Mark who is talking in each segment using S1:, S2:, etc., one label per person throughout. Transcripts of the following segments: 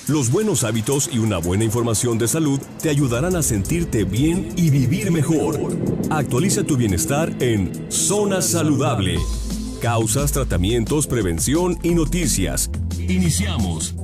S1: Los buenos hábitos y una buena información de salud te ayudarán a sentirte bien y vivir mejor. Actualiza tu bienestar en Zona Saludable. Causas, tratamientos, prevención y noticias. Iniciamos.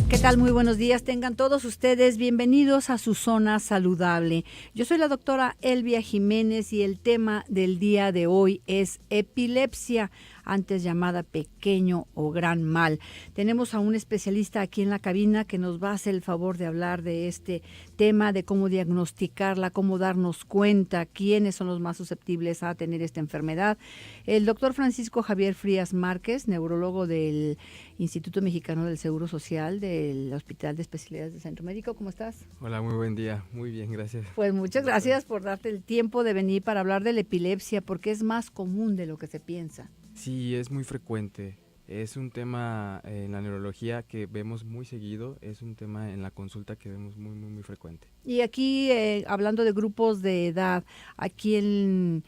S2: ¿Qué tal? Muy buenos días. Tengan todos ustedes bienvenidos a su Zona Saludable. Yo soy la doctora Elvia Jiménez y el tema del día de hoy es epilepsia, antes llamada pequeño o gran mal. Tenemos a un especialista aquí en la cabina que nos va a hacer el favor de hablar de este tema, de cómo diagnosticarla, cómo darnos cuenta quiénes son los más susceptibles a tener esta enfermedad. El doctor Francisco Javier Frías Márquez, neurólogo del Instituto Mexicano del Seguro Social del Hospital de Especialidades del Centro Médico. ¿Cómo estás?
S3: Hola, muy buen día. Muy bien, gracias.
S2: Pues muchas gracias por darte el tiempo de venir para hablar de la epilepsia, porque es más común de lo que se piensa.
S3: Sí, es muy frecuente. Es un tema en la neurología que vemos muy seguido, es un tema en la consulta que vemos muy frecuente.
S2: Y aquí, hablando de grupos de edad, ¿a quién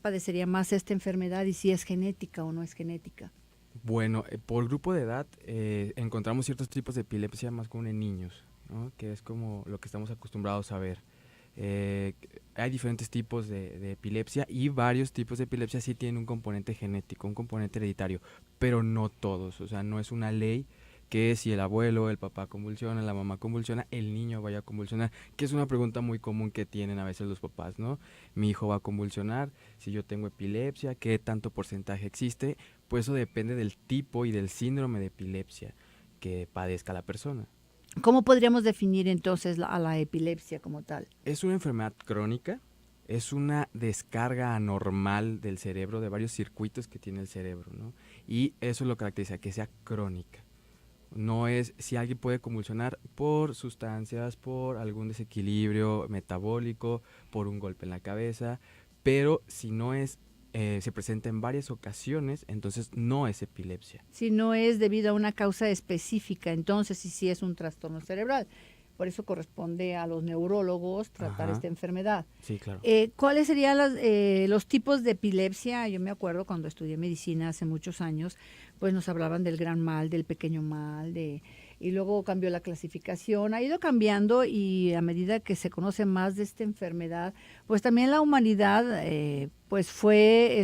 S2: padecería más esta enfermedad y si es genética o no es genética?
S3: Bueno, por grupo de edad encontramos ciertos tipos de epilepsia más común en niños, ¿no? Que es como lo que estamos acostumbrados a ver. Hay diferentes tipos de epilepsia y varios tipos de epilepsia sí tienen un componente genético, un componente hereditario, pero no todos, o sea, no es una ley que si el abuelo, el papá convulsiona, la mamá convulsiona, el niño vaya a convulsionar, que es una pregunta muy común que tienen a veces los papás, ¿no? Mi hijo va a convulsionar, si yo tengo epilepsia, ¿qué tanto porcentaje existe? Pues eso depende del tipo y del síndrome de epilepsia que padezca la persona.
S2: ¿Cómo podríamos definir entonces a la epilepsia como tal?
S3: Es una enfermedad crónica, es una descarga anormal del cerebro, de varios circuitos que tiene el cerebro, ¿no? Y eso lo caracteriza, que sea crónica. No es si alguien puede convulsionar por sustancias, por algún desequilibrio metabólico, por un golpe en la cabeza, pero si no es se presenta en varias ocasiones, entonces no es epilepsia.
S2: Si no es debido a una causa específica, entonces sí es un trastorno cerebral. Por eso corresponde a los neurólogos tratar esta enfermedad.
S3: Sí, claro.
S2: ¿Cuáles serían los tipos de epilepsia? Yo me acuerdo cuando estudié medicina hace muchos años, pues nos hablaban del gran mal, del pequeño mal, y luego cambió la clasificación, ha ido cambiando y a medida que se conoce más de esta enfermedad, pues también la humanidad pues fue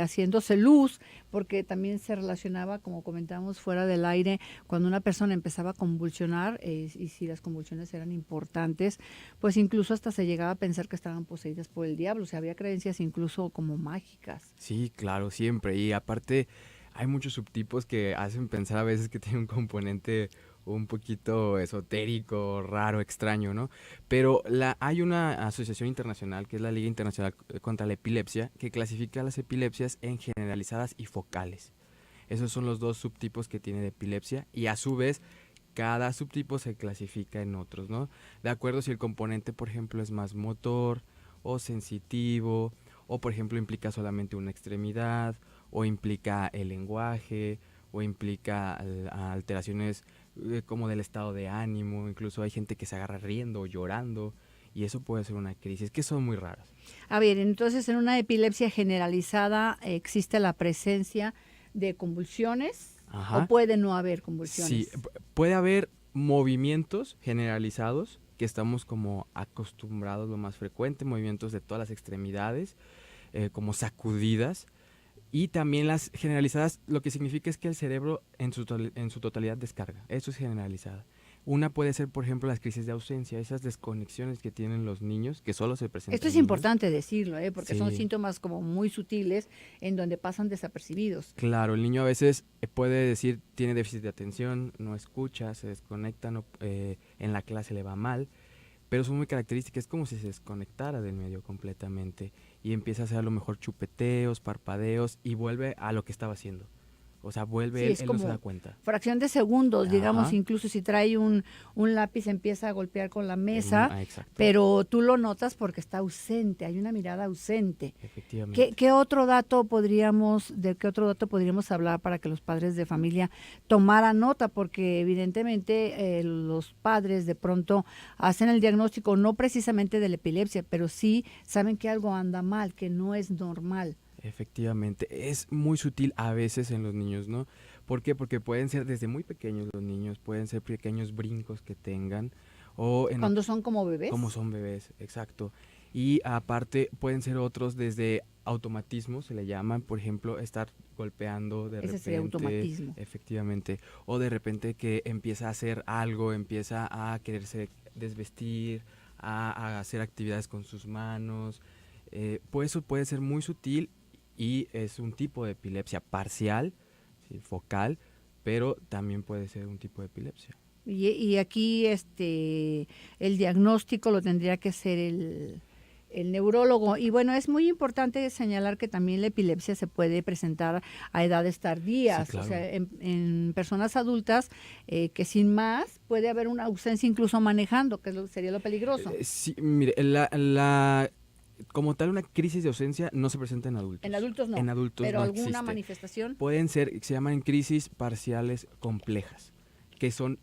S2: haciéndose luz, porque también se relacionaba, como comentamos fuera del aire, cuando una persona empezaba a convulsionar, y si las convulsiones eran importantes, pues incluso hasta se llegaba a pensar que estaban poseídas por el diablo, o sea, había creencias incluso como mágicas.
S3: Sí, claro, siempre, y aparte hay muchos subtipos que hacen pensar a veces que tiene un componente un poquito esotérico, raro, extraño, ¿no? Pero hay una asociación internacional, que es la Liga Internacional contra la Epilepsia, que clasifica las epilepsias en generalizadas y focales. Esos son los dos subtipos que tiene de epilepsia y a su vez cada subtipo se clasifica en otros, ¿no? De acuerdo si el componente, por ejemplo, es más motor o sensitivo, o por ejemplo implica solamente una extremidad, o implica el lenguaje, o implica alteraciones como del estado de ánimo, incluso hay gente que se agarra riendo o llorando, y eso puede ser una crisis, que son muy raras.
S2: A ver, entonces en una epilepsia generalizada existe la presencia de convulsiones. ¿O puede no haber convulsiones?
S3: Sí, puede haber movimientos generalizados, que estamos como acostumbrados, lo más frecuente, movimientos de todas las extremidades, como sacudidas, y también las generalizadas, lo que significa es que el cerebro en su totalidad descarga, eso es generalizada. Una puede ser, por ejemplo, las crisis de ausencia, esas desconexiones que tienen los niños, que solo se presentan.
S2: Esto es importante decirlo, porque son síntomas como muy sutiles en donde pasan desapercibidos.
S3: Claro, el niño a veces puede decir, tiene déficit de atención, no escucha, se desconecta, en la clase le va mal, pero son muy características, es como si se desconectara del medio completamente y empieza a hacer a lo mejor chupeteos, parpadeos y vuelve a lo que estaba haciendo. O sea, vuelve él no se da cuenta.
S2: Fracción de segundos, digamos, incluso si trae un lápiz empieza a golpear con la mesa, pero tú lo notas porque está ausente, hay una mirada ausente.
S3: Efectivamente.
S2: ¿De qué otro dato podríamos hablar para que los padres de familia tomaran nota? Porque evidentemente los padres de pronto hacen el diagnóstico no precisamente de la epilepsia, pero sí saben que algo anda mal, que no es normal.
S3: Efectivamente, es muy sutil a veces en los niños, ¿no? ¿Por qué? Porque pueden ser desde muy pequeños los niños, pueden ser pequeños brincos que tengan, o
S2: Cuando son como
S3: como
S2: bebés.
S3: son bebés, exacto. Y aparte pueden ser otros desde automatismo, se le llaman, por ejemplo, estar golpeando de
S2: Ese sería
S3: repente,
S2: automatismo.
S3: efectivamente, o de repente que empieza a hacer algo, empieza a quererse desvestir, a hacer actividades con sus manos. Pues eso puede ser muy sutil y es un tipo de epilepsia parcial, ¿sí? Focal, pero también puede ser un tipo de epilepsia.
S2: Y aquí el diagnóstico lo tendría que hacer el neurólogo. Y bueno, es muy importante señalar que también la epilepsia se puede presentar a edades
S3: Sí,
S2: tardías, o
S3: claro.
S2: sea, en personas adultas que sin más puede haber una ausencia incluso manejando, que sería lo peligroso.
S3: Sí, mire, como tal una crisis de ausencia no se presenta en
S2: En
S3: adultos.
S2: adultos no,
S3: En adultos
S2: pero
S3: no
S2: alguna
S3: existe.
S2: manifestación
S3: Pueden ser, se llaman crisis parciales complejas, que son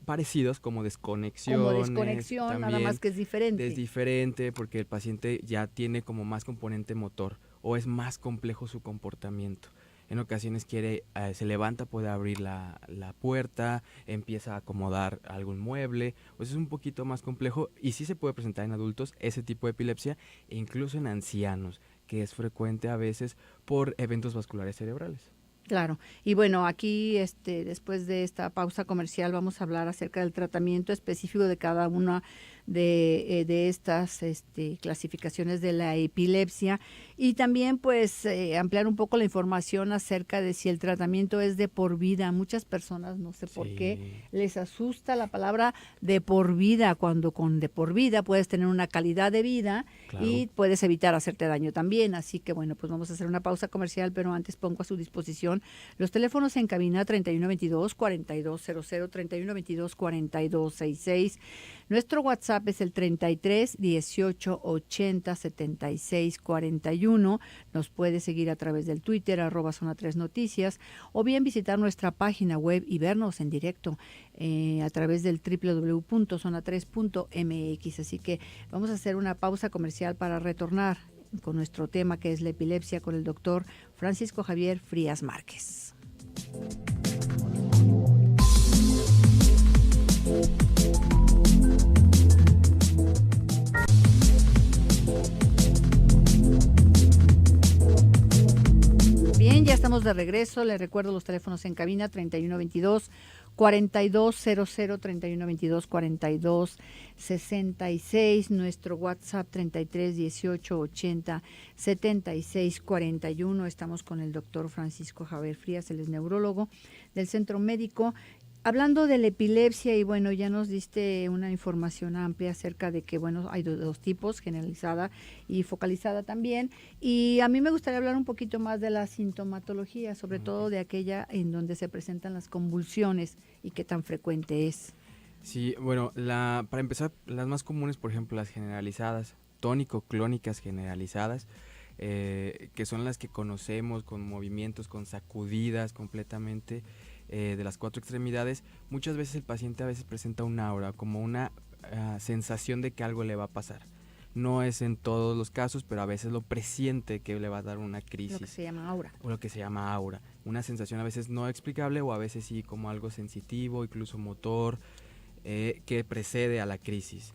S3: parecidos como
S2: como
S3: desconexiones,
S2: desconexión, nada más
S3: también
S2: que es
S3: es
S2: diferente.
S3: diferente porque el paciente ya tiene como más componente motor o es más complejo su comportamiento. En ocasiones se levanta, puede abrir la puerta, empieza a acomodar algún mueble, pues es un poquito más complejo y sí se puede presentar en adultos ese tipo de epilepsia e incluso en ancianos, que es frecuente a veces por eventos vasculares cerebrales.
S2: Claro. Y bueno, aquí después de esta pausa comercial vamos a hablar acerca del tratamiento específico de cada una de estas clasificaciones de la epilepsia y también pues ampliar un poco la información acerca de si el tratamiento es de por vida. Muchas personas, no sé por qué,
S3: Sí,
S2: les asusta la palabra de por vida, cuando con de por vida puedes tener una calidad de vida
S3: claro.
S2: y puedes evitar hacerte daño también. Así que bueno, pues vamos a hacer una pausa comercial, pero antes pongo a su disposición los teléfonos en cabina 3122-4200, 3122-4266. Nuestro WhatsApp es el 33 18 80 76 41. Nos puede seguir a través del Twitter, @Zona 3 Noticias, o bien visitar nuestra página web y vernos en directo a través del www.zona3.mx. Así que vamos a hacer una pausa comercial para retornar con nuestro tema que es la epilepsia con el doctor Francisco Javier Frías Márquez. Bien, ya estamos de regreso. Les recuerdo los teléfonos en cabina 3122-4200, 3122-4266, nuestro WhatsApp 33 18 80 76 41. Estamos con el doctor Francisco Javier Frías, él es neurólogo del Centro Médico. Hablando de la epilepsia, y bueno, ya nos diste una información amplia acerca de que, bueno, hay dos tipos, generalizada y focalizada también. Y a mí me gustaría hablar un poquito más de la sintomatología, sobre todo de aquella en donde se presentan las convulsiones y qué tan frecuente es.
S3: Sí, bueno, para empezar, las más comunes, por ejemplo, las generalizadas, tónico-clónicas generalizadas, que son las que conocemos con movimientos, con sacudidas completamente de las cuatro extremidades. Muchas veces el paciente a veces presenta un aura, como una sensación de que algo le va a pasar. No es en todos los casos, pero a veces lo presiente que le va a dar una crisis.
S2: Lo que se llama aura.
S3: O lo que se llama aura. Una sensación a veces no explicable o a veces sí como algo sensitivo, incluso motor, que precede a la crisis.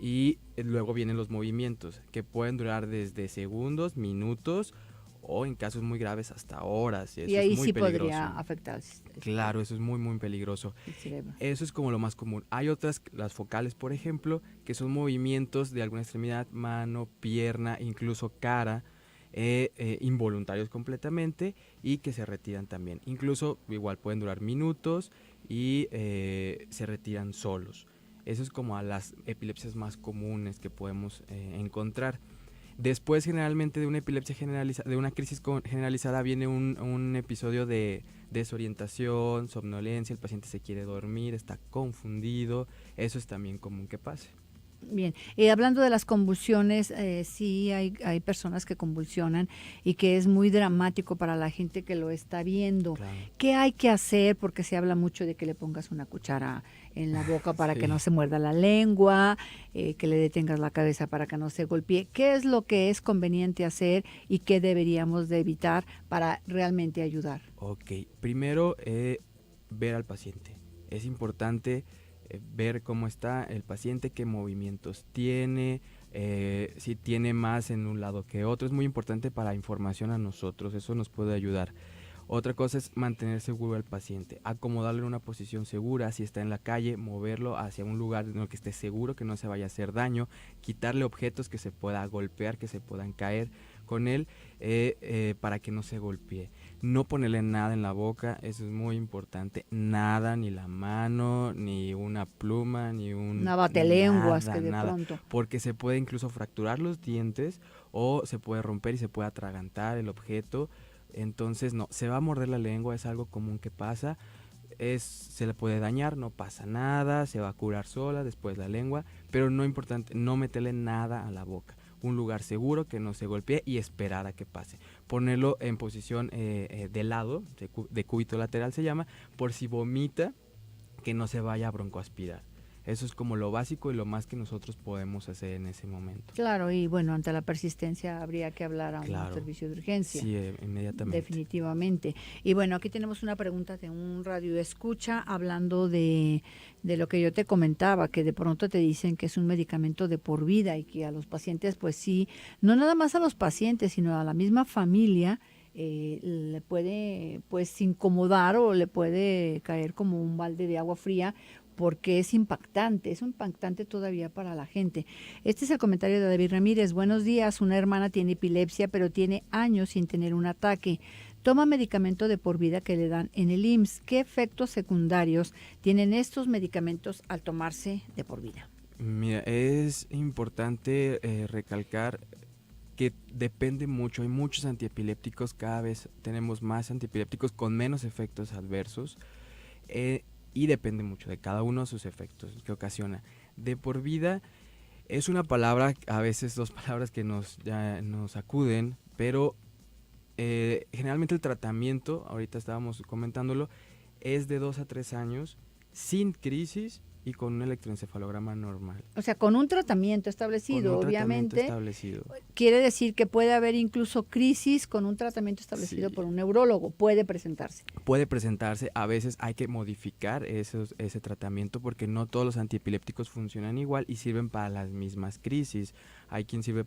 S3: Y luego vienen los movimientos, que pueden durar desde segundos, minutos o en casos muy graves hasta horas.
S2: Y ahí sí podría afectar
S3: Claro, eso es muy, muy peligroso.
S2: el cerebro.
S3: Eso es como lo más común. Hay otras, las focales, por ejemplo, que son movimientos de alguna extremidad, mano, pierna, incluso cara, involuntarios completamente y que se retiran también. Incluso igual pueden durar minutos y se retiran solos. Eso es como a las epilepsias más comunes que podemos encontrar. Después, generalmente, de una epilepsia generalizada, de una crisis generalizada, viene un episodio de desorientación, somnolencia, el paciente se quiere dormir, está confundido. Eso es también común que pase.
S2: Bien, y hablando de las convulsiones, sí hay personas que convulsionan y que es muy dramático para la gente que lo está viendo.
S3: Claro.
S2: ¿Qué hay que hacer? Porque se habla mucho de que le pongas una cuchara en la boca para
S3: Sí.
S2: que no se muerda la lengua, que le detengas la cabeza para que no se golpee. ¿Qué es lo que es conveniente hacer y qué deberíamos de evitar para realmente ayudar?
S3: Ok, primero ver al paciente. Es importante ver cómo está el paciente, qué movimientos tiene, si tiene más en un lado que otro. Es muy importante para información a nosotros, eso nos puede ayudar. Otra cosa es mantener seguro al paciente, acomodarlo en una posición segura, si está en la calle, moverlo hacia un lugar en el que esté seguro, que no se vaya a hacer daño, quitarle objetos que se pueda golpear, que se puedan caer con él, para que no se golpee. No ponerle nada en la boca, eso es muy importante, nada, ni la mano, ni una pluma, ni un...
S2: Una batelenguas
S3: nada,
S2: que de
S3: nada,
S2: pronto.
S3: porque se puede incluso fracturar los dientes o se puede romper y se puede atragantar el objeto. Entonces no, se va a morder la lengua, es algo común que pasa, se le puede dañar, no pasa nada, se va a curar sola después la lengua, pero no importante, no meterle nada a la boca, un lugar seguro que no se golpee y esperar a que pase, ponerlo en posición de lado, de cúbito lateral se llama, por si vomita, que no se vaya a broncoaspirar. Eso es como lo básico y lo más que nosotros podemos hacer en ese momento.
S2: Claro, y bueno, ante la persistencia habría que hablar a un
S3: Claro.
S2: servicio de urgencia.
S3: Sí, inmediatamente.
S2: Definitivamente. Y bueno, aquí tenemos una pregunta de un radio escucha hablando de lo que yo te comentaba, que de pronto te dicen que es un medicamento de por vida y que a los pacientes, pues sí, no nada más a los pacientes, sino a la misma familia, le puede pues incomodar o le puede caer como un balde de agua fría porque es impactante todavía para la gente. Este es el comentario de David Ramírez. Buenos días, una hermana tiene epilepsia, pero tiene años sin tener un ataque. Toma medicamento de por vida que le dan en el IMSS. ¿Qué efectos secundarios tienen estos medicamentos al tomarse de por vida?
S3: Mira, es importante recalcar que depende mucho, hay muchos antiepilépticos, cada vez tenemos más antiepilépticos con menos efectos adversos, y depende mucho de cada uno de sus efectos que ocasiona. De por vida es una palabra, a veces dos palabras que nos acuden, pero generalmente el tratamiento, ahorita estábamos comentándolo, es de 2 a 3 años, sin crisis y con un electroencefalograma normal.
S2: O sea, con un tratamiento establecido,
S3: Con un tratamiento
S2: obviamente,
S3: establecido.
S2: quiere decir que puede haber incluso crisis con un tratamiento establecido
S3: Sí.
S2: por un neurólogo, puede presentarse.
S3: Puede presentarse, a veces hay que modificar ese tratamiento porque no todos los antiepilépticos funcionan igual y sirven para las mismas crisis. Hay quien sirve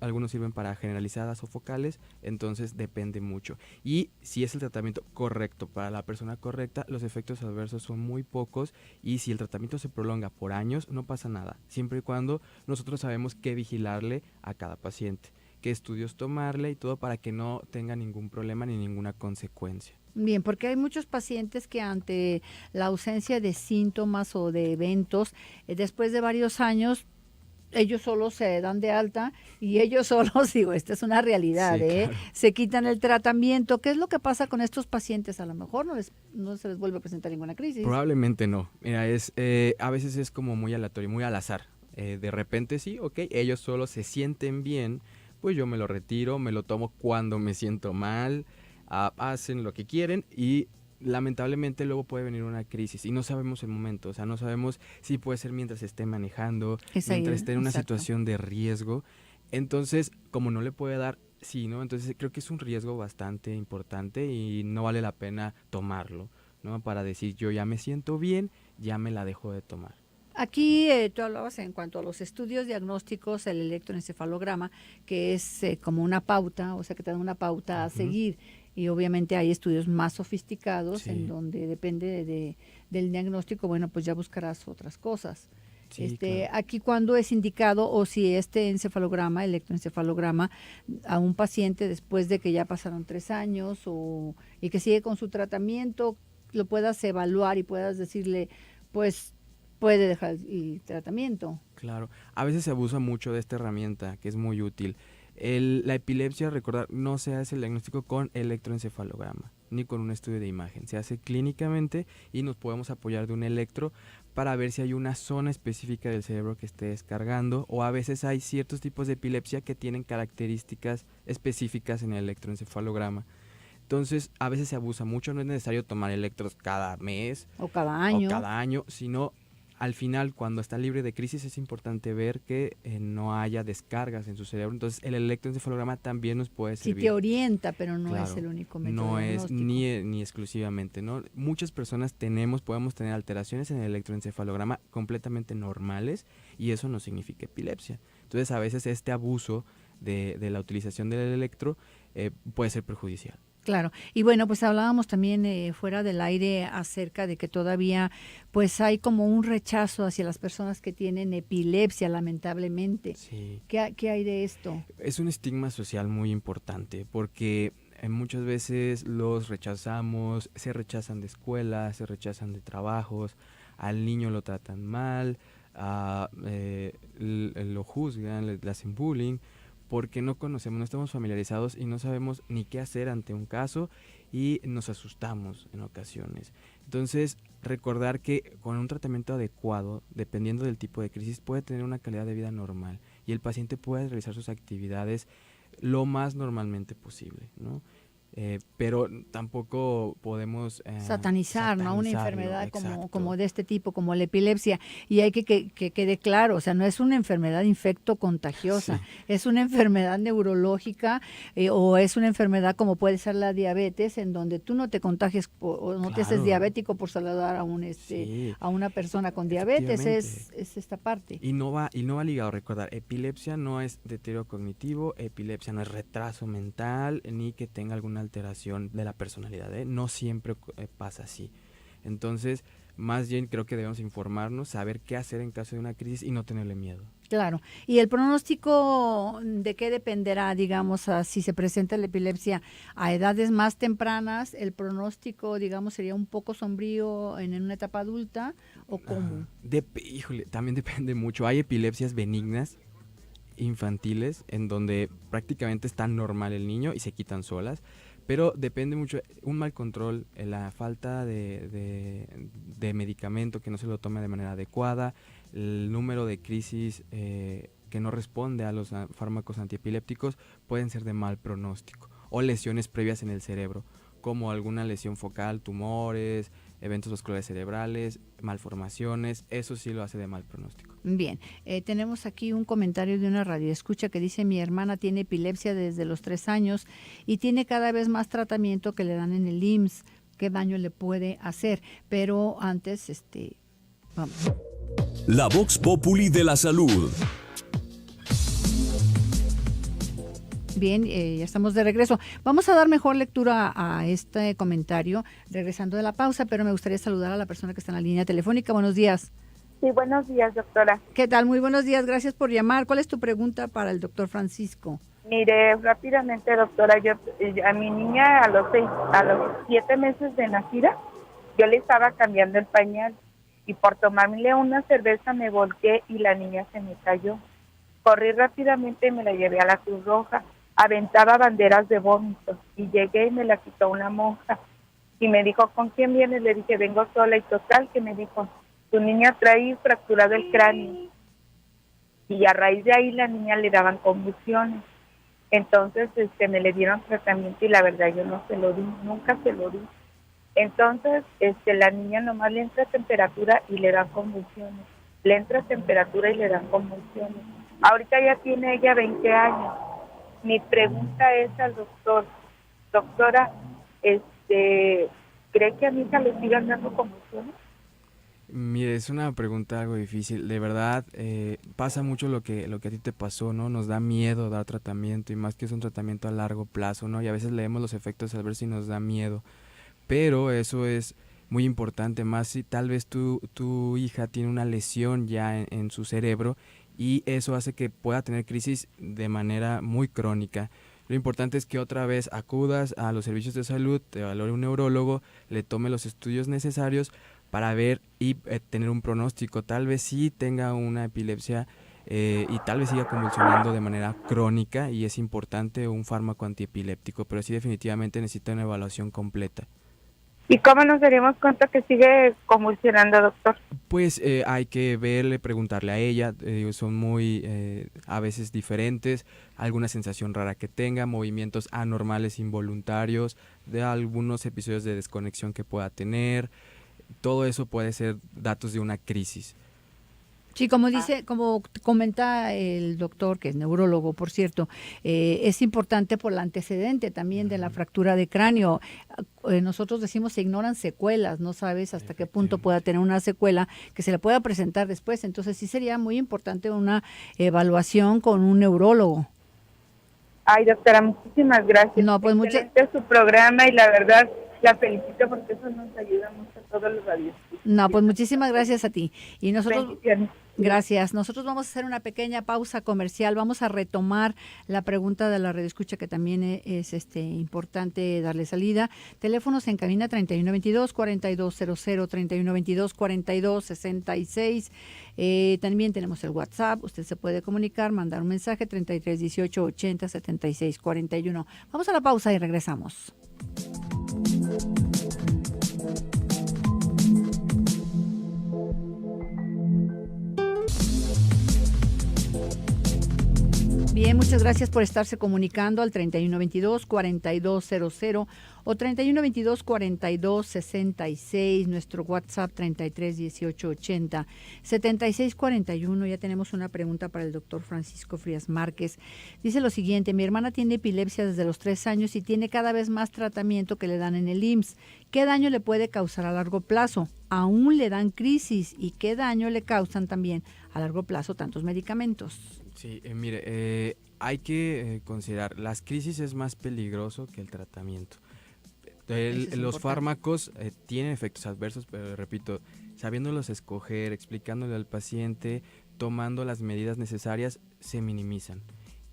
S3: algunos sirven para generalizadas o focales, entonces depende mucho. Y si es el tratamiento correcto para la persona correcta, los efectos adversos son muy pocos y si el tratamiento se prolonga por años, no pasa nada, siempre y cuando nosotros sabemos qué vigilarle a cada paciente, qué estudios tomarle y todo para que no tenga ningún problema ni ninguna consecuencia.
S2: Bien, porque hay muchos pacientes que ante la ausencia de síntomas o de eventos, después de varios años, ellos solos se dan de alta y ellos solos, digo, esta es una realidad,
S3: Sí, claro.
S2: se quitan el tratamiento. ¿Qué es lo que pasa con estos pacientes? A lo mejor no se les vuelve a presentar ninguna crisis.
S3: Probablemente no. Mira, a veces es como muy aleatorio, muy al azar. De repente sí, ok, ellos solo se sienten bien, pues yo me lo retiro, me lo tomo cuando me siento mal, hacen lo que quieren y lamentablemente luego puede venir una crisis y no sabemos el momento, o sea, no sabemos si puede ser mientras esté manejando, mientras esté en una situación de riesgo. Entonces, como no le puede dar, sí, ¿no? Entonces creo que es un riesgo bastante importante y no vale la pena tomarlo, ¿no? Para decir, yo ya me siento bien, ya me la dejo de tomar.
S2: Aquí tú hablabas en cuanto a los estudios diagnósticos, el electroencefalograma, que es como una pauta, o sea, que te da una pauta a seguir. Y obviamente hay estudios más sofisticados
S3: Sí.
S2: en donde depende del diagnóstico, bueno, pues ya buscarás otras cosas.
S3: Sí, claro.
S2: Aquí cuando es indicado o si este encefalograma, electroencefalograma, a un paciente después de que ya pasaron 3 años y que sigue con su tratamiento, lo puedas evaluar y puedas decirle, pues puede dejar el tratamiento.
S3: Claro, a veces se abusa mucho de esta herramienta que es muy útil. La epilepsia, recordar, no se hace el diagnóstico con electroencefalograma ni con un estudio de imagen. Se hace clínicamente y nos podemos apoyar de un electro para ver si hay una zona específica del cerebro que esté descargando, o a veces hay ciertos tipos de epilepsia que tienen características específicas en el electroencefalograma. Entonces, a veces se abusa mucho, no es necesario tomar electros cada mes
S2: O cada año.
S3: Sino al final, cuando está libre de crisis, es importante ver que no haya descargas en su cerebro. Entonces, el electroencefalograma también nos puede servir.
S2: Sí te orienta, pero no
S3: Claro,
S2: es el único método
S3: no es
S2: diagnóstico.
S3: ni exclusivamente, ¿no? Muchas personas podemos tener alteraciones en el electroencefalograma completamente normales y eso no significa epilepsia. Entonces, a veces este abuso de la utilización del electro puede ser perjudicial.
S2: Claro, y bueno, pues hablábamos también fuera del aire acerca de que todavía pues hay como un rechazo hacia las personas que tienen epilepsia, lamentablemente.
S3: Sí.
S2: ¿Qué hay de esto?
S3: Es un estigma social muy importante porque muchas veces los rechazamos, se rechazan de escuelas, se rechazan de trabajos, al niño lo tratan mal, lo juzgan, le hacen bullying, porque no conocemos, no estamos familiarizados y no sabemos ni qué hacer ante un caso y nos asustamos en ocasiones. Entonces, recordar que con un tratamiento adecuado, dependiendo del tipo de crisis, puede tener una calidad de vida normal y el paciente puede realizar sus actividades lo más normalmente posible, ¿no? Pero tampoco podemos
S2: Satanizar, ¿no? Una
S3: satanizarlo,
S2: enfermedad
S3: exacto.
S2: como de este tipo, como la epilepsia. Y hay que quede claro, o sea, no es una enfermedad infecto-contagiosa,
S3: Sí.
S2: es una enfermedad neurológica o es una enfermedad como puede ser la diabetes, en donde tú no te contagies o no te haces
S3: Claro.
S2: diabético por saludar a
S3: Sí,
S2: a una persona con diabetes,
S3: efectivamente.
S2: es esta parte.
S3: Y no va ligado, recordar, epilepsia no es deterioro cognitivo, epilepsia no es retraso mental, ni que tenga alguna alteración de la personalidad, ¿eh? No siempre pasa así. Entonces, más bien creo que debemos informarnos, saber qué hacer en caso de una crisis y no tenerle miedo.
S2: Claro. ¿Y el pronóstico de qué dependerá, digamos, si se presenta la epilepsia a edades más tempranas? ¿El pronóstico, digamos, sería un poco sombrío en una etapa adulta o cómo?
S3: Híjole, también depende mucho. Hay epilepsias benignas, infantiles, en donde prácticamente está normal el niño y se quitan solas, pero depende mucho, un mal control, la falta de medicamento que no se lo tome de manera adecuada, el número de crisis que no responde a los fármacos antiepilépticos pueden ser de mal pronóstico, o lesiones previas en el cerebro, como alguna lesión focal, tumores, eventos vasculares cerebrales, malformaciones, eso sí lo hace de mal pronóstico.
S2: Bien, tenemos aquí un comentario de una radioescucha que dice: mi hermana tiene epilepsia desde los 3 años y tiene cada vez más tratamiento que le dan en el IMSS. ¿Qué daño le puede hacer? Pero antes, vamos.
S1: La Vox Populi de la salud.
S2: Bien, ya estamos de regreso. Vamos a dar mejor lectura a este comentario regresando de la pausa, pero me gustaría saludar a la persona que está en la línea telefónica. Buenos días.
S4: Sí, buenos días, doctora.
S2: ¿Qué tal? Muy buenos días, gracias por llamar. ¿Cuál es tu pregunta para el doctor Francisco?
S4: Mire, rápidamente, doctora, yo a mi niña a los 7 meses de nacida, yo le estaba cambiando el pañal y por tomarle una cerveza me volqué y la niña se me cayó. Corrí rápidamente y me la llevé a la Cruz Roja. Aventaba banderas de vómito y llegué y me la quitó una monja y me dijo: ¿con quién vienes? Le dije: vengo sola. Y total que me dijo: tu niña trae fracturado el cráneo. Y a raíz de ahí la niña le daban convulsiones. Entonces me le dieron tratamiento y la verdad yo no se lo di, nunca se lo di. Entonces la niña nomás le entra temperatura y le dan convulsiones. Le entra temperatura y le dan convulsiones. Ahorita ya tiene ella 20 años. Mi pregunta es al doctor: doctora, ¿cree que a mi hija le sigan dando convulsiones?
S3: Mire, es una pregunta algo difícil. De verdad, pasa mucho lo que a ti te pasó, ¿no? Nos da miedo dar tratamiento y más que es un tratamiento a largo plazo, ¿no? Y a veces leemos los efectos al ver si nos da miedo. Pero eso es muy importante, más si tal vez tu hija tiene una lesión ya en su cerebro y eso hace que pueda tener crisis de manera muy crónica. Lo importante es que otra vez acudas a los servicios de salud, te valore un neurólogo, le tome los estudios necesarios para ver y tener un pronóstico. Tal vez sí tenga una epilepsia y tal vez siga convulsionando de manera crónica y es importante un fármaco antiepiléptico, pero sí definitivamente necesita una evaluación completa.
S4: ¿Y cómo nos daríamos cuenta que sigue convulsionando, doctor?
S3: Pues hay que verle, preguntarle a ella, son muy a veces diferentes, alguna sensación rara que tenga, movimientos anormales involuntarios, de algunos episodios de desconexión que pueda tener, todo eso puede ser datos de una crisis.
S2: Sí, como comenta el doctor, que es neurólogo, por cierto, es importante por el antecedente también de la fractura de cráneo. Nosotros decimos se ignoran secuelas, no sabes hasta qué punto pueda tener una secuela que se le pueda presentar después. Entonces sí sería muy importante una evaluación con un neurólogo.
S4: Ay, doctora, muchísimas gracias.
S2: No, pues
S4: excelente su programa y la verdad la felicito porque eso nos ayuda mucho a todos los radios.
S2: No, pues muchísimas gracias a ti. Y nosotros,
S4: bendiciones.
S2: Gracias. Nosotros vamos a hacer una pequeña pausa comercial. Vamos a retomar la pregunta de la radioescucha, que también es importante darle salida. Teléfonos en cabina 3122-4200, 3122-4266. También tenemos el WhatsApp. Usted se puede comunicar, mandar un mensaje 3318-807641. Vamos a la pausa y regresamos. Bien, muchas gracias por estarse comunicando al 3122-4200 o 3122-4266, nuestro WhatsApp 331880-7641. Ya tenemos una pregunta para el doctor Francisco Frías Márquez. Dice lo siguiente: mi hermana tiene epilepsia desde los 3 años y tiene cada vez más tratamiento que le dan en el IMSS. ¿Qué daño le puede causar a largo plazo? ¿Aún le dan crisis? ¿Y qué daño le causan también a largo plazo tantos medicamentos?
S3: Sí, mire, hay que considerar, las crisis es más peligroso que el tratamiento. Los fármacos tienen efectos adversos, pero repito, sabiéndolos escoger, explicándole al paciente, tomando las medidas necesarias, se minimizan.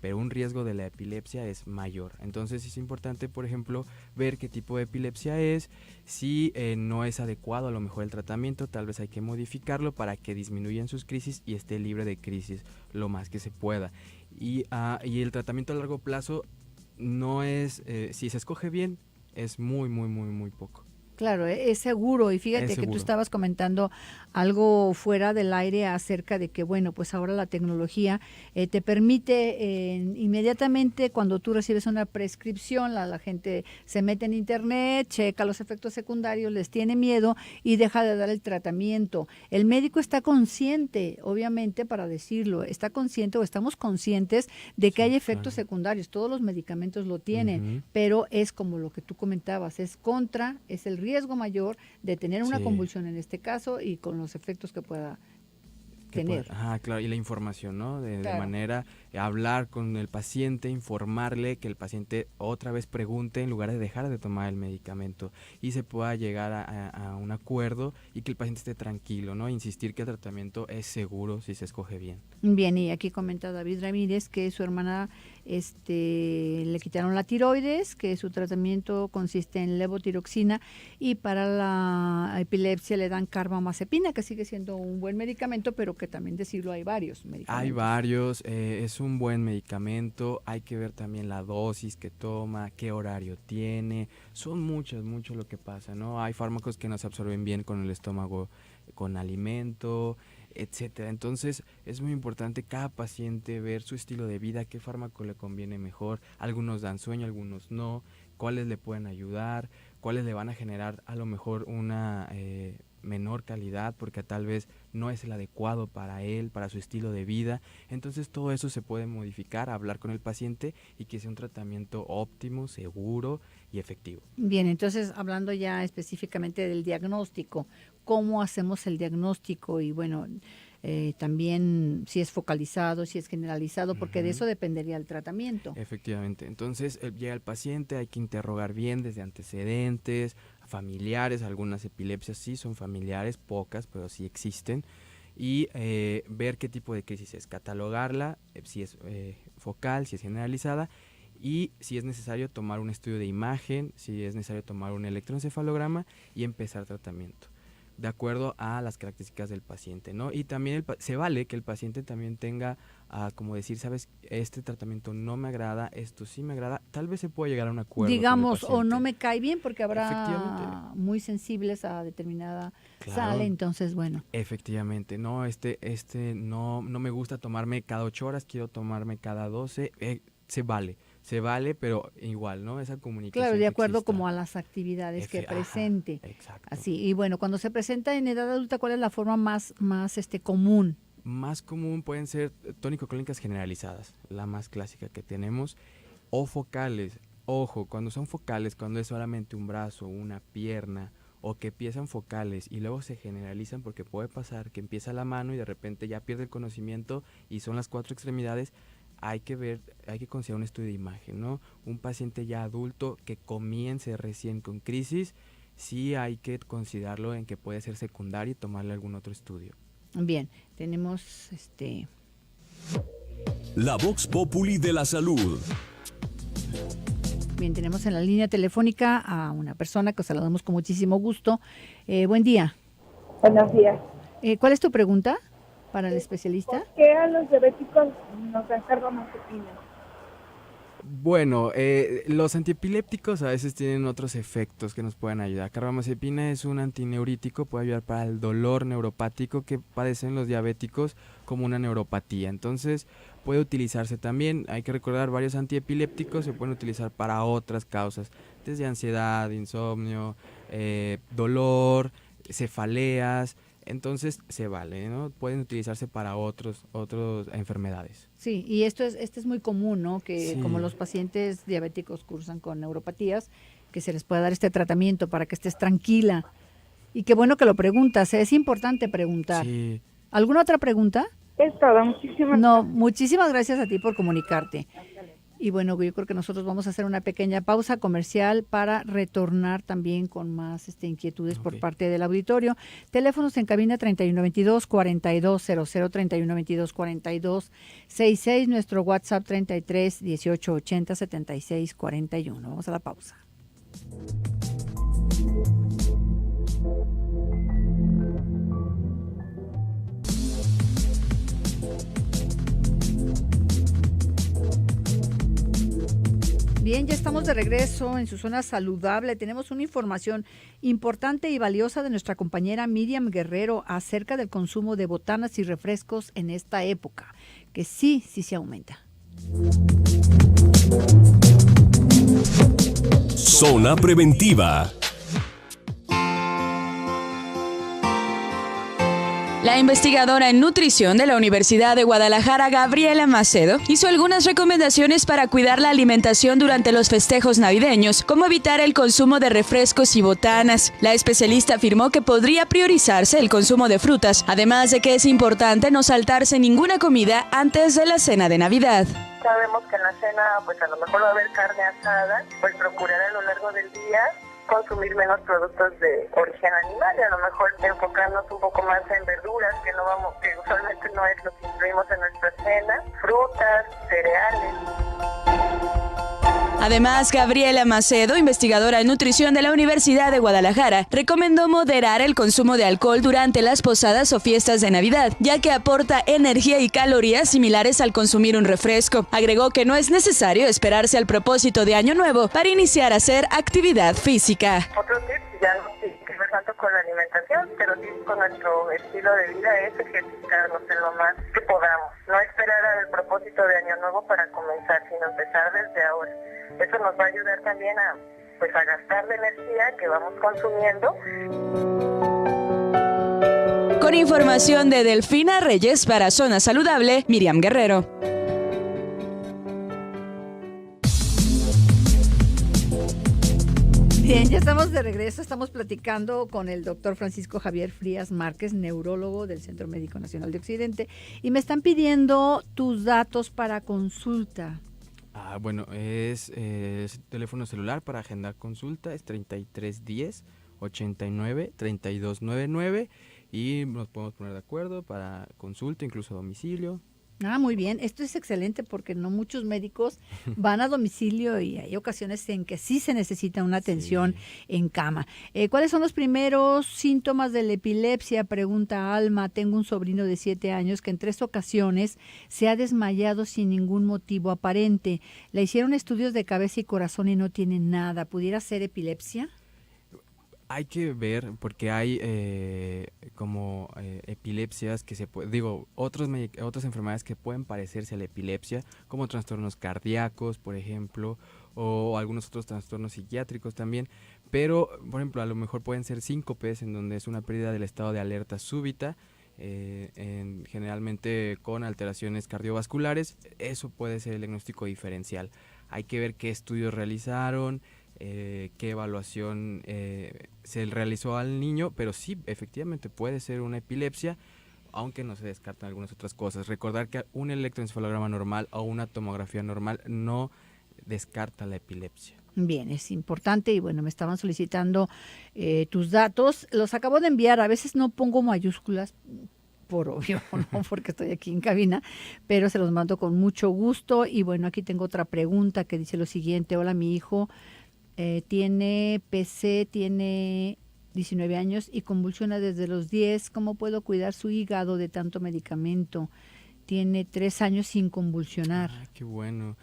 S3: Pero un riesgo de la epilepsia es mayor. Entonces es importante, por ejemplo, ver qué tipo de epilepsia es. Si no es adecuado a lo mejor el tratamiento, tal vez hay que modificarlo para que disminuyan sus crisis y esté libre de crisis lo más que se pueda. Y el tratamiento a largo plazo no es, si se escoge bien, es muy, muy, muy, muy poco.
S2: Claro, es seguro. Y fíjate que tú estabas comentando algo fuera del aire acerca de que, bueno, pues ahora la tecnología te permite inmediatamente, cuando tú recibes una prescripción, la gente se mete en internet, checa los efectos secundarios, les tiene miedo y deja de dar el tratamiento. El médico está consciente, obviamente, para decirlo, está consciente o estamos conscientes de que hay efectos secundarios. Todos los medicamentos lo tienen, pero es como lo que tú comentabas, es el riesgo mayor de tener una convulsión en este caso y con los efectos que pueda tener.
S3: Claro, y la información, ¿no? De manera, hablar con el paciente, informarle, que el paciente otra vez pregunte en lugar de dejar de tomar el medicamento y se pueda llegar a un acuerdo y que el paciente esté tranquilo, ¿no? Insistir que el tratamiento es seguro si se escoge bien.
S2: Bien, y aquí comenta David Ramírez que su hermana le quitaron la tiroides, que su tratamiento consiste en levotiroxina y para la epilepsia le dan carbamazepina, que sigue siendo un buen medicamento, pero que también decirlo hay varios medicamentos.
S3: Hay varios, es un buen medicamento, hay que ver también la dosis que toma, qué horario tiene, son mucho lo que pasa, ¿no? Hay fármacos que no se absorben bien con el estómago, con alimento, etcétera. Entonces es muy importante cada paciente ver su estilo de vida, qué fármaco le conviene mejor. Algunos dan sueño, algunos no, cuáles le pueden ayudar, cuáles le van a generar a lo mejor una menor calidad porque tal vez no es el adecuado para él, para su estilo de vida. Entonces todo eso se puede modificar, hablar con el paciente y que sea un tratamiento óptimo, seguro y efectivo.
S2: Bien, entonces hablando ya específicamente del diagnóstico, ¿cómo hacemos el diagnóstico? Y bueno, también si es focalizado, si es generalizado, porque de eso dependería el tratamiento.
S3: Efectivamente, entonces llega el paciente, hay que interrogar bien desde antecedentes, familiares, algunas epilepsias sí son familiares, pocas, pero sí existen, y ver qué tipo de crisis es, catalogarla, si es focal, si es generalizada, y si es necesario tomar un estudio de imagen, si es necesario tomar un electroencefalograma y empezar tratamiento. de acuerdo a las características del paciente, ¿no? Y también se vale que el paciente también tenga, como decir, sabes, este tratamiento no me agrada, esto sí me agrada, tal vez se pueda llegar a un acuerdo
S2: Digamos,
S3: con el
S2: o no
S3: paciente.
S2: me cae bien porque habrá
S3: Efectivamente.
S2: muy sensibles a determinada
S3: Claro.
S2: sal, entonces, bueno.
S3: Efectivamente, no, no me gusta tomarme cada 8 horas, quiero tomarme cada 12, se vale, pero igual, ¿no? Esa comunicación
S2: Claro, de
S3: que
S2: acuerdo
S3: exista.
S2: como a las actividades que
S3: Ajá,
S2: presente.
S3: exacto.
S2: Así, y bueno, cuando se presenta en edad adulta, ¿cuál es la forma más común?
S3: Más común pueden ser tónico-clínicas generalizadas, la más clásica que tenemos, o focales. Ojo, cuando son focales, cuando es solamente un brazo, una pierna, o que empiezan focales y luego se generalizan, porque puede pasar que empieza la mano y de repente ya pierde el conocimiento y son las 4 extremidades. Hay que considerar un estudio de imagen, ¿no? Un paciente ya adulto que comience recién con crisis, sí hay que considerarlo en que puede ser secundario y tomarle algún otro estudio.
S2: Bien, tenemos
S1: La Vox Populi de la salud.
S2: Bien, tenemos en la línea telefónica a una persona que saludamos con muchísimo gusto. Buen día.
S4: Buenos días.
S2: ¿Cuál es tu pregunta para el especialista?
S4: ¿Por qué a los diabéticos nos dan carbamazepina?
S3: Bueno, los antiepilépticos a veces tienen otros efectos que nos pueden ayudar. Carbamazepina es un antineurítico, puede ayudar para el dolor neuropático que padecen los diabéticos como una neuropatía. Entonces, puede utilizarse también. Hay que recordar, varios antiepilépticos se pueden utilizar para otras causas, desde ansiedad, insomnio, dolor, cefaleas. Entonces se vale, ¿no? Pueden utilizarse para otras enfermedades.
S2: Sí, y este es muy común, ¿no? Que
S3: Sí.
S2: como los pacientes diabéticos cursan con neuropatías, que se les pueda dar este tratamiento para que estés tranquila. Y qué bueno que lo preguntas, es importante preguntar.
S3: Sí.
S2: ¿Alguna otra pregunta?
S4: Es todo, muchísimas
S2: No, muchísimas gracias a ti por comunicarte. Y bueno, yo creo que nosotros vamos a hacer una pequeña pausa comercial para retornar también con más inquietudes por
S3: Ok.
S2: parte del auditorio. Teléfonos en cabina 3122-4200, 3122-4266, nuestro WhatsApp 33 18 80 76 41. Vamos a la pausa. Bien, ya estamos de regreso en su zona saludable. Tenemos una información importante y valiosa de nuestra compañera Miriam Guerrero acerca del consumo de botanas y refrescos en esta época, que sí se aumenta.
S1: Zona preventiva.
S5: La investigadora en nutrición de la Universidad de Guadalajara, Gabriela Macedo, hizo algunas recomendaciones para cuidar la alimentación durante los festejos navideños, como evitar el consumo de refrescos y botanas. La especialista afirmó que podría priorizarse el consumo de frutas, además de que es importante no saltarse ninguna comida antes de la cena de Navidad.
S6: Sabemos que en la cena pues a lo mejor va a haber carne asada, pues procurar a lo largo del día consumir menos productos de origen animal y a lo mejor enfocarnos un poco más en verduras que usualmente no es lo que incluimos en nuestra cena, frutas, cereales.
S5: Además, Gabriela Macedo, investigadora en nutrición de la Universidad de Guadalajara, recomendó moderar el consumo de alcohol durante las posadas o fiestas de Navidad, ya que aporta energía y calorías similares al consumir un refresco. Agregó que no es necesario esperarse al propósito de Año Nuevo para iniciar a hacer actividad física.
S6: Otro tip, ya no tiene que ver tanto con la alimentación, pero sí con nuestro estilo de vida, es ejercitarnos en lo más que podamos. No esperar al propósito de Año Nuevo para comenzar, sino empezar desde ahora. Eso nos va a ayudar también a gastar la energía que vamos consumiendo.
S5: Con información de Delfina Reyes para Zona Saludable, Miriam Guerrero.
S2: Bien, ya estamos de regreso, estamos platicando con el doctor Francisco Javier Frías Márquez, neurólogo del Centro Médico Nacional de Occidente, y me están pidiendo tus datos para consulta.
S3: Bueno, es teléfono celular para agendar consulta, es 3310 89 3299 y nos podemos poner de acuerdo para consulta, incluso a domicilio.
S2: Muy bien. Esto es excelente porque no muchos médicos van a domicilio y hay ocasiones en que sí se necesita una atención en cama. ¿Cuáles son los primeros síntomas de la epilepsia? Pregunta Alma. Tengo un sobrino de 7 años que en 3 ocasiones se ha desmayado sin ningún motivo aparente. Le hicieron estudios de cabeza y corazón y no tiene nada. ¿Pudiera ser epilepsia?
S3: Hay que ver, porque hay epilepsias que otras enfermedades que pueden parecerse a la epilepsia, como trastornos cardíacos, por ejemplo, o algunos otros trastornos psiquiátricos también, pero, por ejemplo, a lo mejor pueden ser síncopes, en donde es una pérdida del estado de alerta súbita, generalmente con alteraciones cardiovasculares. Eso puede ser el diagnóstico diferencial. Hay que ver qué estudios realizaron, qué evaluación se realizó al niño, pero sí, efectivamente puede ser una epilepsia, aunque no se descartan algunas otras cosas. Recordar que un electroencefalograma normal o una tomografía normal no descarta la epilepsia.
S2: Bien, es importante y bueno, me estaban solicitando tus datos. Los acabo de enviar, a veces no pongo mayúsculas por obvio, no porque estoy aquí en cabina, pero se los mando con mucho gusto. Y bueno, aquí tengo otra pregunta que dice lo siguiente. Hola, mi hijo tiene PC, tiene 19 años y convulsiona desde los 10. ¿Cómo puedo cuidar su hígado de tanto medicamento? Tiene 3 años sin convulsionar.
S3: Qué bueno.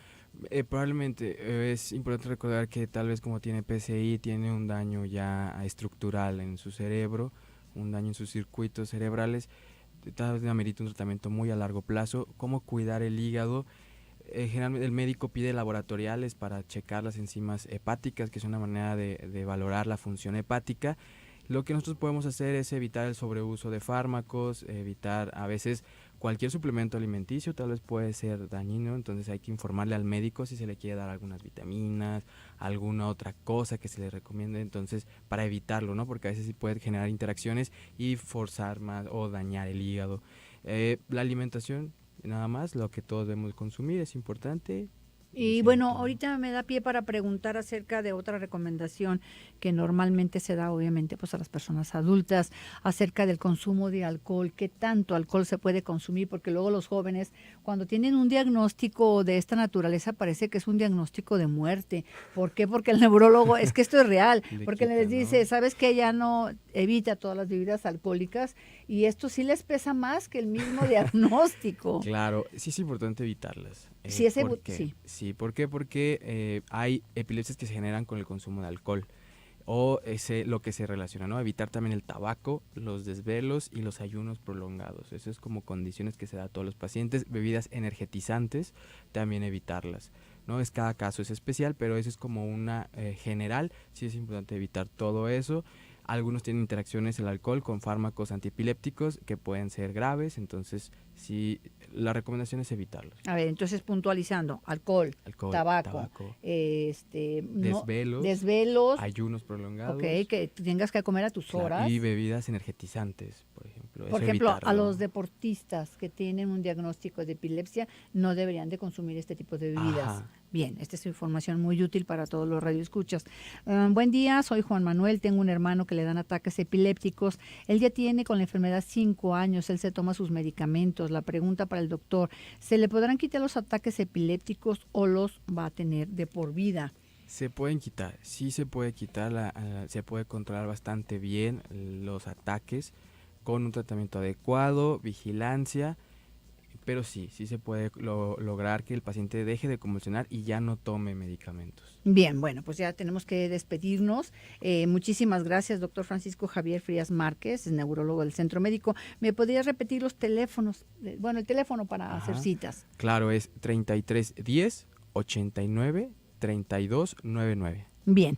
S3: Probablemente es importante recordar que tal vez como tiene PCI, tiene un daño ya estructural en su cerebro, un daño en sus circuitos cerebrales. Tal vez amerita un tratamiento muy a largo plazo. ¿Cómo cuidar el hígado? Generalmente el médico pide laboratoriales para checar las enzimas hepáticas, que es una manera de valorar la función hepática. Lo que nosotros podemos hacer es evitar el sobreuso de fármacos, evitar a veces cualquier suplemento alimenticio, tal vez puede ser dañino, entonces hay que informarle al médico si se le quiere dar algunas vitaminas, alguna otra cosa que se le recomiende, entonces para evitarlo, ¿no? Porque a veces sí puede generar interacciones y forzar más o dañar el hígado. La alimentación, nada más, lo que todos debemos consumir es importante.
S2: Y bueno, ahorita me da pie para preguntar acerca de otra recomendación que normalmente se da obviamente pues a las personas adultas acerca del consumo de alcohol. ¿Qué tanto alcohol se puede consumir? Porque luego los jóvenes cuando tienen un diagnóstico de esta naturaleza parece que es un diagnóstico de muerte. ¿Por qué? Porque el neurólogo, es que esto es real, porque les dice, ¿sabes qué? Ya no evita todas las bebidas alcohólicas y esto sí les pesa más que el mismo diagnóstico.
S3: Claro, sí es importante evitarlas.
S2: Sí,
S3: Sí, ¿por qué? Porque hay epilepsias que se generan con el consumo de alcohol o lo que se relaciona, ¿no? Evitar también el tabaco, los desvelos y los ayunos prolongados. Eso es como condiciones que se da a todos los pacientes. Bebidas energetizantes, también evitarlas, ¿no? Cada caso es especial, pero eso es como una general. Sí es importante evitar todo eso. Algunos tienen interacciones el alcohol con fármacos antiepilépticos que pueden ser graves, entonces sí, la recomendación es evitarlos.
S2: A ver, entonces puntualizando, alcohol, tabaco, desvelos,
S3: ayunos prolongados.
S2: Ok, que tengas que comer a tus horas.
S3: Y bebidas energizantes, por ejemplo.
S2: Por ejemplo, a los deportistas que tienen un diagnóstico de epilepsia no deberían de consumir este tipo de bebidas. Ajá. Bien, esta es información muy útil para todos los radioescuchas. Buen día, soy Juan Manuel, tengo un hermano que le dan ataques epilépticos. Él ya tiene con la enfermedad 5 años, él se toma sus medicamentos. La pregunta para el doctor, ¿se le podrán quitar los ataques epilépticos o los va a tener de por vida?
S3: Se pueden quitar, sí se puede quitar, se puede controlar bastante bien los ataques con un tratamiento adecuado, vigilancia, pero sí se puede lograr que el paciente deje de convulsionar y ya no tome medicamentos.
S2: Bien, bueno, pues ya tenemos que despedirnos. Muchísimas gracias, doctor Francisco Javier Frías Márquez, neurólogo del Centro Médico. ¿Me podrías repetir los teléfonos? Bueno, el teléfono para hacer citas.
S3: Claro, es 3310 89 3299.
S2: Bien,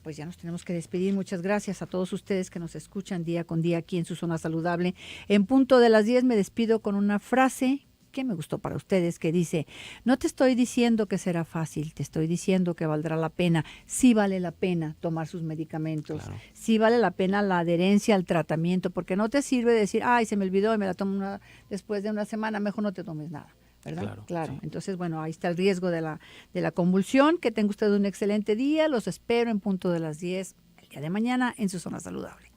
S2: pues ya nos tenemos que despedir. Muchas gracias a todos ustedes que nos escuchan día con día aquí en su Zona Saludable. En punto de las 10 me despido con una frase que me gustó para ustedes, que dice: no te estoy diciendo que será fácil, te estoy diciendo que valdrá la pena. Sí vale la pena tomar sus medicamentos, claro. Sí vale la pena la adherencia al tratamiento, porque no te sirve decir, ay, se me olvidó y me la tomo después de una semana, mejor no te tomes nada. ¿Verdad? Claro. Sí. Entonces, bueno, ahí está el riesgo de la convulsión. Que tenga usted un excelente día. Los espero en punto de las 10 el día de mañana en su Zona Saludable.